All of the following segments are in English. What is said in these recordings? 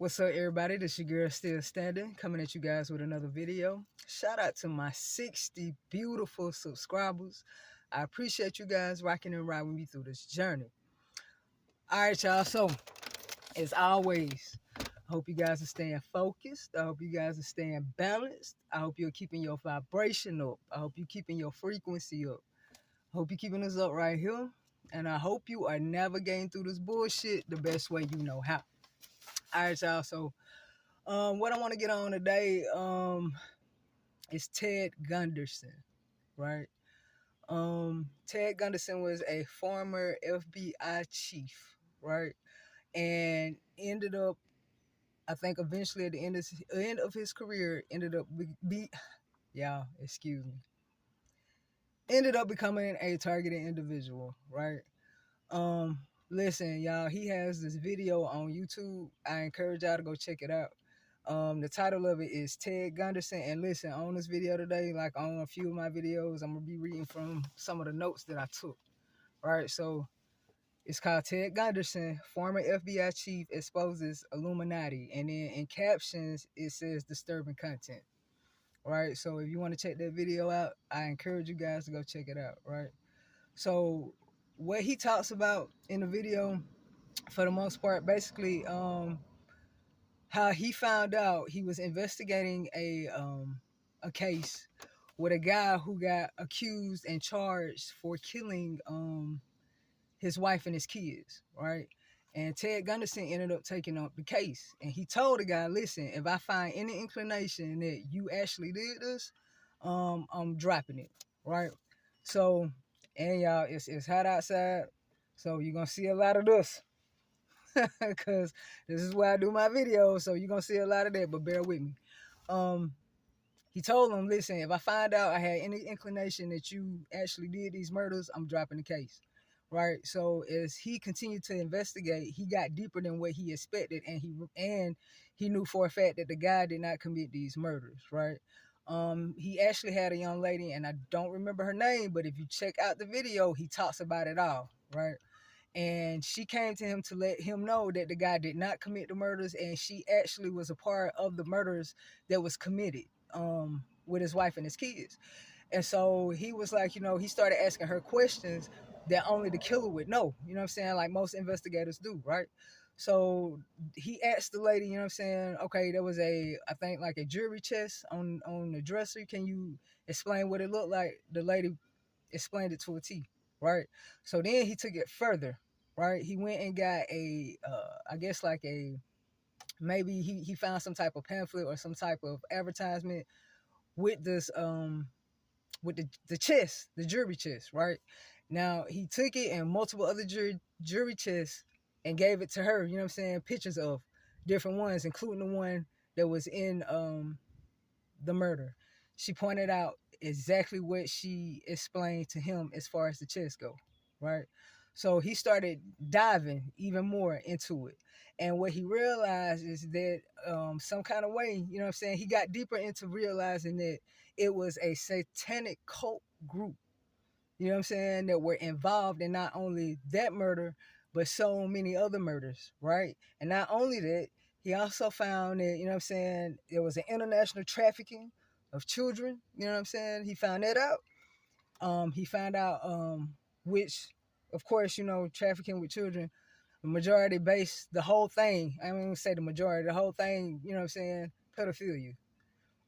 What's up, everybody? This your girl Still Standing, coming at you guys with another video. Shout out to my 60 beautiful subscribers. I appreciate you guys rocking and riding with me through this journey. All right, y'all. So, as always, I hope you guys are staying focused. I hope you guys are staying balanced. I hope you're keeping your vibration up. I hope you're keeping your frequency up. I hope you're keeping us up right here. And I hope you are navigating through this bullshit the best way you know how. All right, y'all. So, what I want to get on today is Ted Gunderson, right? Ted Gunderson was a former FBI chief, right? And ended up, I think, eventually at the end of his career, ended up y'all, excuse me, ended up becoming a targeted individual, right? Listen, y'all, he has this video on YouTube. I encourage y'all to go check it out. The title of it is Ted Gunderson. And listen, on this video today, like on a few of my videos, I'm gonna be reading from some of the notes that I took. Right, so it's called Ted Gunderson, former FBI chief exposes Illuminati, and then in captions it says disturbing content. Right, so if you want to check that video out, I encourage you guys to go check it out. Right, so what he talks about in the video, for the most part, basically, how he found out he was investigating a case with a guy who got accused and charged for killing his wife and his kids, right? And Ted Gunderson ended up taking up the case, and he told the guy, "Listen, if I find any inclination that you actually did this, I'm dropping it." Right? So, and y'all, it's hot outside, so you're gonna see a lot of this. Because this is where I do my videos, so you're gonna see a lot of that, but bear with me. He told him, "Listen, if I find out I had any inclination that you actually did these murders, I'm dropping the case." Right? So as he continued to investigate, he got deeper than what he expected, and he knew for a fact that the guy did not commit these murders. Right? He actually had a young lady, and I don't remember her name, but if you check out the video, he talks about it all. Right? And she came to him to let him know that the guy did not commit the murders, and she actually was a part of the murders that was committed with his wife and his kids. And so he was like, he started asking her questions that only the killer would know, you know what I'm saying, like most investigators do, right? So he asked the lady, you know what I'm saying, okay, there was I think like a jewelry chest on the dresser, can you explain what it looked like? The lady explained it to a T, right? So then he took it further, right? He went and got I guess like maybe he found some type of pamphlet or some type of advertisement with this with the chest, the jewelry chest, right? Now he took it and multiple other jewelry chests and gave it to her, you know what I'm saying, pictures of different ones, including the one that was in the murder. She pointed out exactly what she explained to him as far as the chest go, right? So he started diving even more into it. And what he realized is that some kind of way, you know what I'm saying, he got deeper into realizing that it was a satanic cult group, you know what I'm saying, that were involved in not only that murder, but so many other murders, right? And not only that, he also found that, you know what I'm saying, there was an international trafficking of children, you know what I'm saying? He found that out. He found out which, of course, trafficking with children, the majority based the whole thing. I don't even say the majority, the whole thing, you know what I'm saying, pedophilia,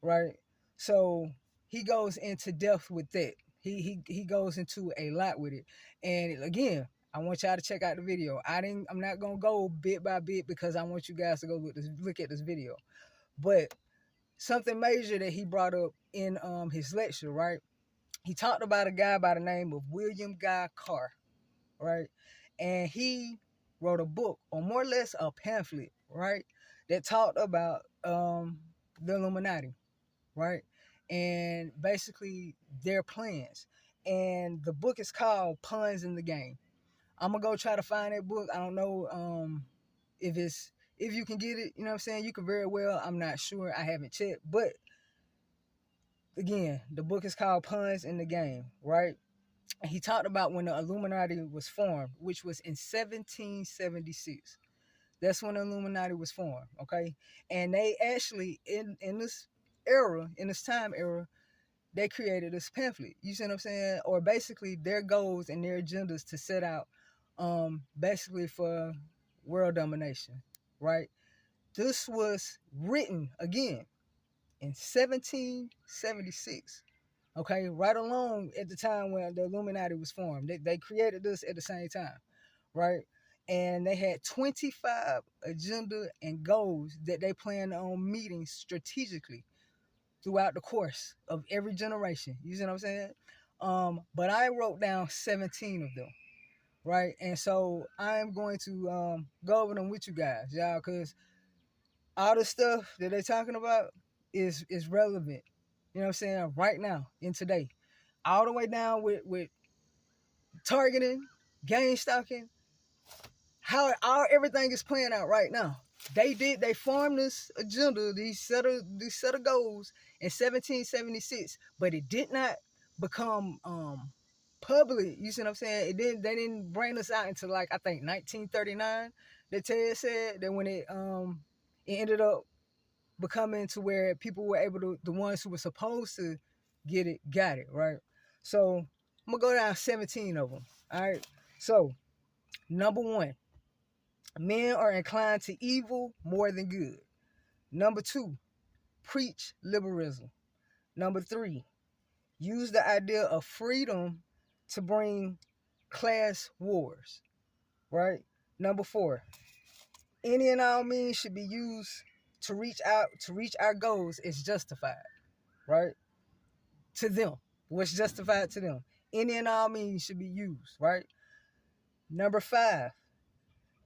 right? So he goes into depth with that. He goes into a lot with it. And again, I want y'all to check out the video. I'm not gonna go bit by bit because I want you guys to go look at this video. But something major that he brought up in his lecture, right? He talked about a guy by the name of William Guy Carr, right? And he wrote a book, or more or less a pamphlet, right, that talked about the Illuminati, right? And basically their plans. And the book is called Pawns in the Game. I'm gonna go try to find that book. I don't know if you can get it, you know what I'm saying? You can very well, I'm not sure. I haven't checked. But again, the book is called Pawns in the Game, right? And he talked about when the Illuminati was formed, which was in 1776. That's when the Illuminati was formed, okay? And they actually, in this era, in this time era, they created this pamphlet. You see what I'm saying? Or basically their goals and their agendas to set out basically for world domination, right? This was written again in 1776. Okay, right along at the time when the Illuminati was formed. They created this at the same time, right? And they had 25 agenda and goals that they planned on meeting strategically throughout the course of every generation. You see what I'm saying? But I wrote down 17 of them, right? And so I am going to go over them with you guys, y'all, because all the stuff that they're talking about is relevant. You know what I'm saying? Right now, in today, all the way down with targeting, game stalking, how all everything is playing out right now. They formed this agenda, these set of goals in 1776, but it did not become public. You see what I'm saying? They didn't bring us out until like I think 1939. That Ted said that when it ended up becoming to where people were able to, the ones who were supposed to get it, got it, right? So I'm gonna go down 17 of them. All right. So number 1, men are inclined to evil more than good. Number 2, preach liberalism. Number 3, use the idea of freedom to bring class wars, right? Number 4, any and all means should be used to reach our goals is justified, right? To them, what's justified to them. Any and all means should be used, right? Number 5,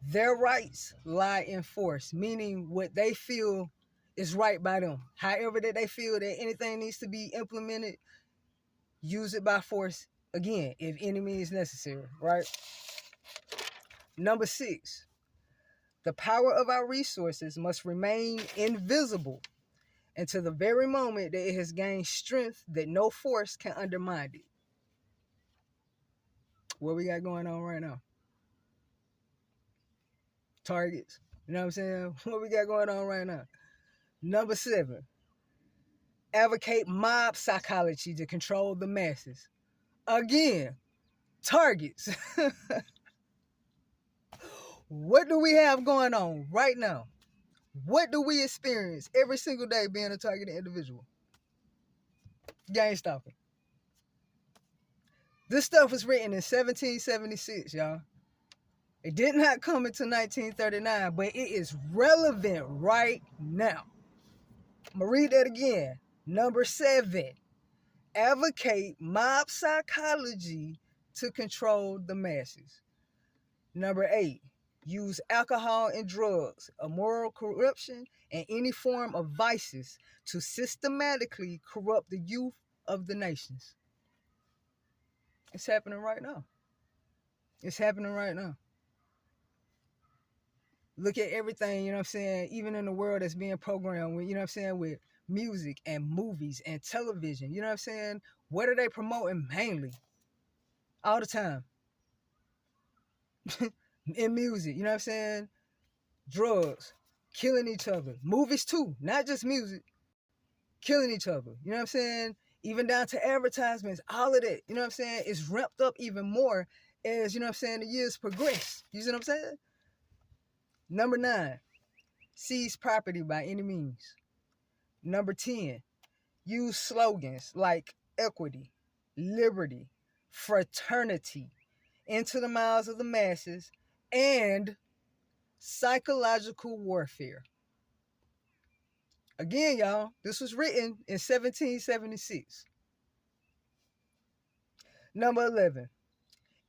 their rights lie in force, meaning what they feel is right by them. However that they feel that anything needs to be implemented, use it by force, again, if any means necessary, right? Number 6, the power of our resources must remain invisible until the very moment that it has gained strength that no force can undermine it. What we got going on right now? Targets. You know what I'm saying? What we got going on right now? Number 7, advocate mob psychology to control the masses. Again, targets. What do we have going on right now? What do we experience every single day being a targeted individual? Gang stalking. This stuff was written in 1776, y'all. It did not come until 1939, but it is relevant right now. I'm going to read that again. Number 7, advocate mob psychology to control the masses. Number 8, use alcohol and drugs, immoral corruption, and any form of vices to systematically corrupt the youth of the nations. It's happening right now. It's happening right now. Look at everything, you know what I'm saying, even in the world that's being programmed with, you know what I'm saying, with music and movies and television, you know what I'm saying? What are they promoting mainly? All the time. In music, you know what I'm saying? Drugs, killing each other. Movies too, not just music. Killing each other, you know what I'm saying? Even down to advertisements, all of that, you know what I'm saying, is ramped up even more as, you know what I'm saying, the years progress. You see what I'm saying? Number 9, seize property by any means. Number 10, use slogans like equity, liberty, fraternity into the mouths of the masses, and psychological warfare. Again, y'all, this was written in 1776. Number 11,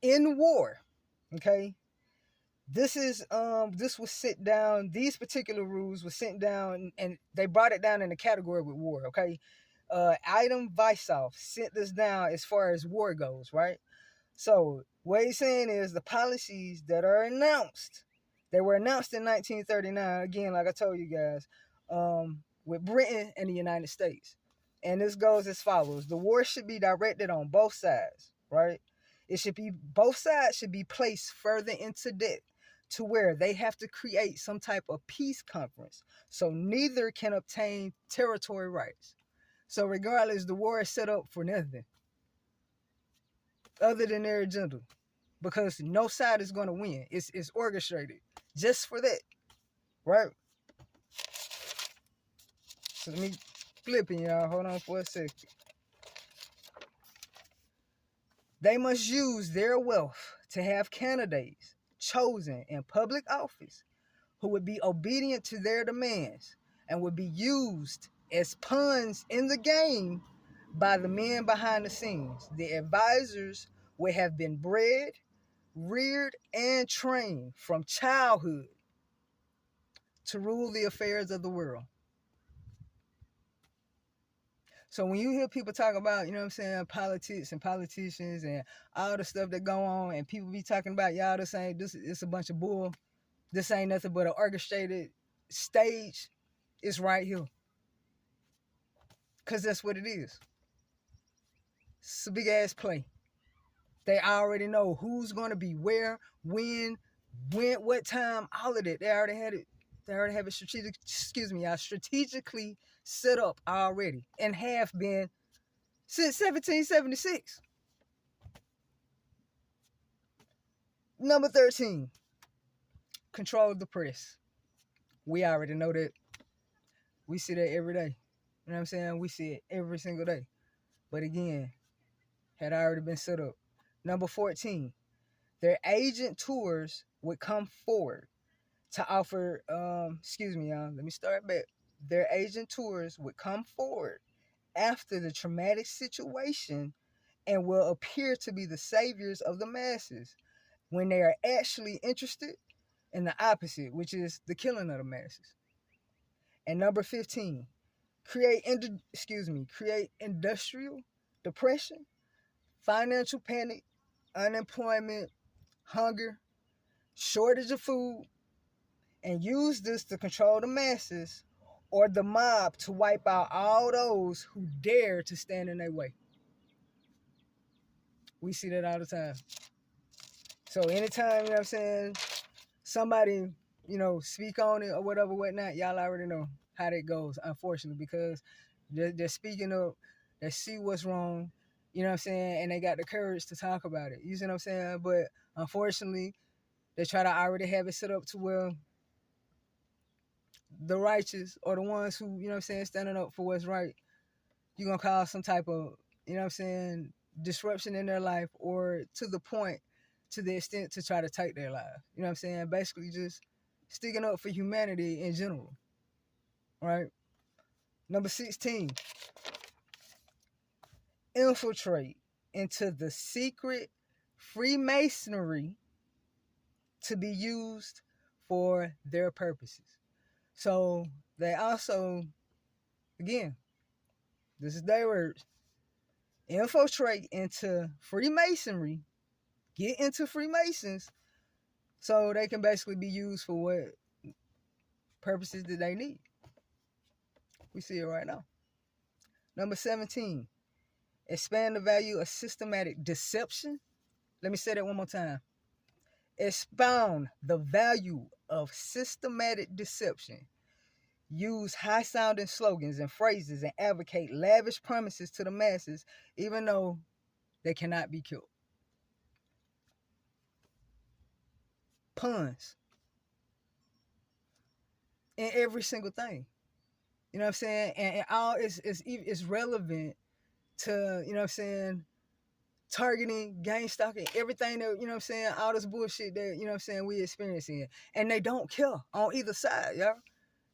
in war, okay? This was sent down, these particular rules were sent down, and they brought it down in the category with war, okay? Adam Weishaupt sent this down as far as war goes, right? So what he's saying is the policies that are announced, they were announced in 1939, again, like I told you guys, with Britain and the United States. And this goes as follows. The war should be directed on both sides, right? Both sides should be placed further into debt to where they have to create some type of peace conference. So neither can obtain territory rights. So regardless, the war is set up for nothing other than their agenda, because no side is going to win. It's orchestrated just for that, right? So let me flip it, y'all. Hold on for a second. They must use their wealth to have candidates chosen in public office who would be obedient to their demands and would be used as pawns in the game by the men behind the scenes. The advisors would have been bred, reared, and trained from childhood to rule the affairs of the world. So when you hear people talk about, you know what I'm saying, politics and politicians and all the stuff that go on, and people be talking about, y'all, this ain't, this it's a bunch of bull, this ain't nothing but an orchestrated stage, it's right here. Because that's what it is. It's a big ass play. They already know who's going to be where, when, what time, all of that. They already had it. They already have it strategically set up already, and have been since 1776. Number 13, control the press. We already know that. We see that every day. You know what I'm saying? We see it every single day. But again, had already been set up. Number 14, their agent tours would come forward to offer, y'all. Let me start back. Their agent tours would come forward after the traumatic situation and will appear to be the saviors of the masses when they are actually interested in the opposite, which is the killing of the masses. And number 15, create industrial depression, financial panic, unemployment, hunger, shortage of food, and use this to control the masses or the mob to wipe out all those who dare to stand in their way. We see that all the time. So anytime, you know what I'm saying, somebody, speak on it or whatever, whatnot, y'all already know how that goes, unfortunately, because they're speaking up, they see what's wrong, you know what I'm saying, and they got the courage to talk about it. You see what I'm saying? But unfortunately, they try to already have it set up to where the righteous or the ones who, you know what I'm saying, standing up for what's right, you're going to cause some type of, you know what I'm saying, disruption in their life, or to the extent to try to take their life. You know what I'm saying? Basically just sticking up for humanity in general. Right? Number 16, infiltrate into the secret Freemasonry to be used for their purposes. So they also, again, this is their words, infiltrate into Freemasonry, get into Freemasons, so they can basically be used for what purposes that they need. We see it right now. Number 17, expand the value of systematic deception. Let me say that one more time. Expound the value of systematic deception. Use high-sounding slogans and phrases and advocate lavish promises to the masses, even though they cannot be killed. Puns in every single thing. You know what I'm saying? And all is relevant to, you know what I'm saying, targeting, gang stalking, everything that, you know what I'm saying, all this bullshit that, you know what I'm saying, we experiencing. And they don't care on either side, y'all.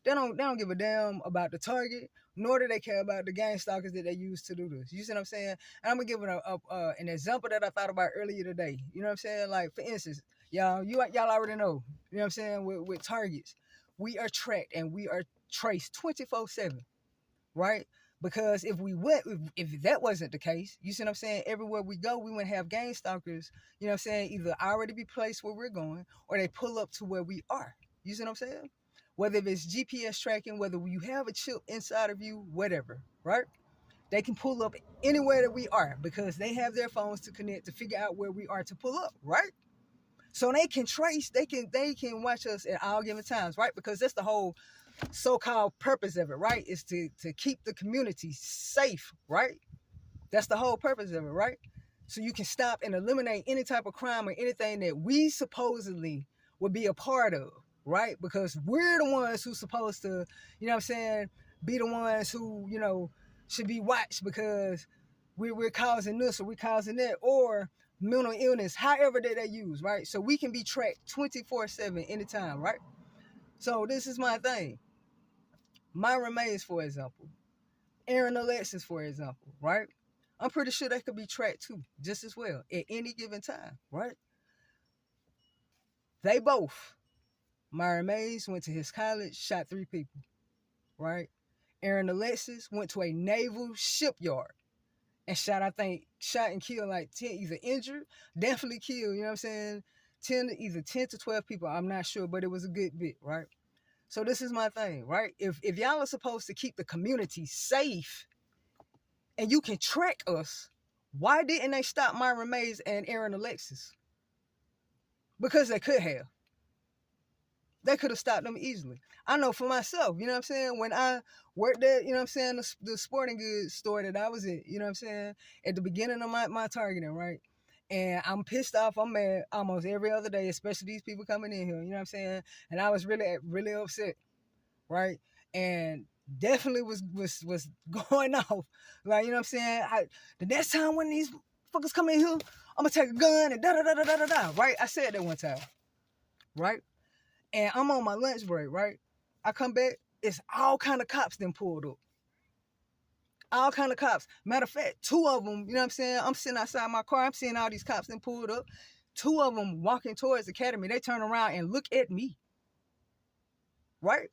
They don't give a damn about the target, nor do they care about the gang stalkers that they use to do this. You see what I'm saying? And I'm gonna give an example that I thought about earlier today. You know what I'm saying? Like, for instance, y'all already know, you know what I'm saying, with targets, we are tracked and we are traced 24/7, right? Because if that wasn't the case, you see what I'm saying, everywhere we go, we wouldn't have gang stalkers, you know what I'm saying, either already be placed where we're going, or they pull up to where we are. You see what I'm saying? Whether it's GPS tracking, whether you have a chip inside of you, whatever, right? They can pull up anywhere that we are because they have their phones to connect to figure out where we are to pull up, right? So they can trace, they can watch us at all given times, right? Because that's the whole so-called purpose of it, right? Is to keep the community safe, right? That's the whole purpose of it, right? So you can stop and eliminate any type of crime or anything that we supposedly would be a part of, right? Because we're the ones who's supposed to, you know what I'm saying, be the ones who, you know, should be watched because we're causing this or we're causing that, or mental illness, however that they use, right? So we can be tracked 24/7 anytime, right? So this is my thing. Myron Mays, for example. Aaron Alexis, for example, right? I'm pretty sure they could be tracked too, just as well, at any given time, right? They both, Myron Mays went to his college, shot 3 people, right? Aaron Alexis went to a naval shipyard and shot and killed like 10, either injured, definitely killed, you know what I'm saying? Either 10 to 12 people, I'm not sure, but it was a good bit, right? So this is my thing, right? If y'all are supposed to keep the community safe and you can track us, why didn't they stop Myron Mays and Aaron Alexis? Because they could have. They could have stopped them easily. I know for myself, you know what I'm saying? When I worked at, you know what I'm saying, the sporting goods store that I was at, you know what I'm saying? At the beginning of my targeting, right? And I'm pissed off, I'm mad almost every other day, especially these people coming in here, you know what I'm saying? And I was really upset, right? And definitely was going off. Like, you know what I'm saying? The next time when these fuckers come in here, I'm gonna take a gun and da-da-da-da-da-da, right? I said that one time, right? And I'm on my lunch break, right? I come back, it's all kind of cops then pulled up. All kind of cops. Matter of fact, 2 of them, you know what I'm saying? I'm sitting outside my car, I'm seeing all these cops then pulled up. 2 of them walking towards the academy, they turn around and look at me, right?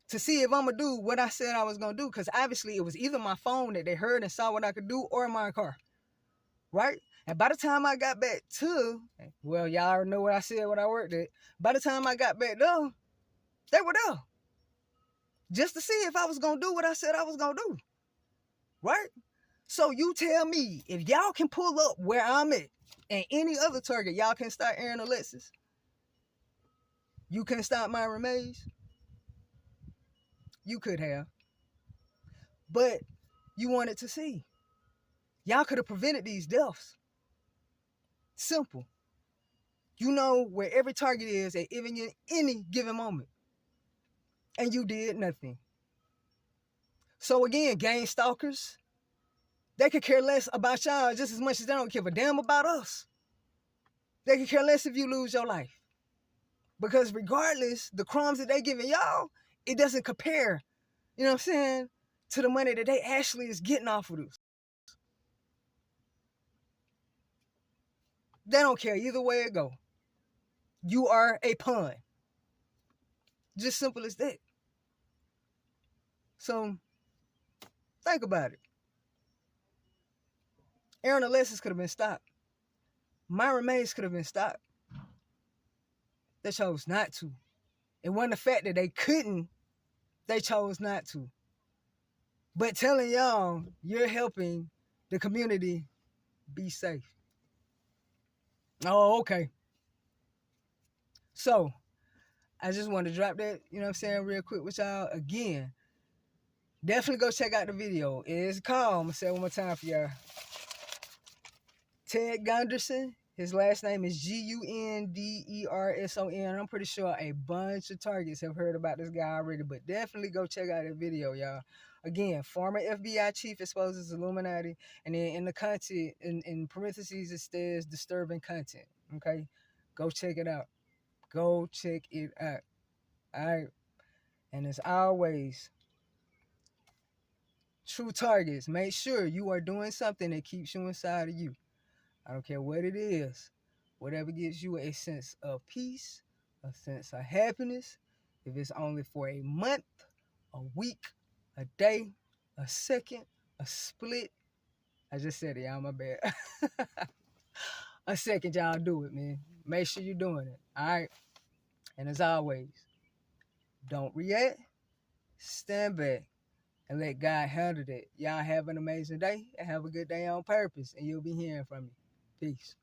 To see if I'm gonna do what I said I was gonna do, because obviously it was either my phone that they heard and saw what I could do, or my car, right? And by the time I got back to, well, y'all already know what I said when I worked at. By the time I got back there, they were there. Just to see if I was gonna do what I said I was gonna do, right? So you tell me, if y'all can pull up where I'm at and any other target, y'all can stop Aaron Alexis. You can stop Myron Mays. You could have. But you wanted to see. Y'all could have prevented these deaths. Simple. You know where every target is at any given moment. And you did nothing. So again, gang stalkers, they could care less about y'all just as much as they don't give a damn about us. They could care less if you lose your life. Because regardless, the crumbs that they giving y'all, it doesn't compare, you know what I'm saying, to the money that they actually is getting off of this. They don't care either way it go. You are a pawn. Just simple as that. So, think about it. Aaron Alexis could have been stopped. Myron Mays could have been stopped. They chose not to. It wasn't the fact that they couldn't, they chose not to. But telling y'all, you're helping the community be safe. Oh, okay. So, I just wanted to drop that, you know what I'm saying, real quick with y'all. Again, definitely go check out the video. It's called, I'm going to say it one more time for y'all. Ted Gunderson. His last name is Gunderson. I'm pretty sure a bunch of targets have heard about this guy already, but definitely go check out the video, y'all. Again, former FBI chief exposes Illuminati, and then in the content, in parentheses, it says disturbing content. Okay? Go check it out. Go check it out. All right? And as always, true targets, make sure you are doing something that keeps you inside of you. I don't care what it is. Whatever gives you a sense of peace, a sense of happiness, if it's only for a month, a week, a day, a second, a split. I just said it, y'all, my bad. A second, y'all, do it, man. Make sure you're doing it, all right? And as always, don't react, stand back, and let God handle that. Y'all have an amazing day, and have a good day on purpose, and you'll be hearing from me. Peace.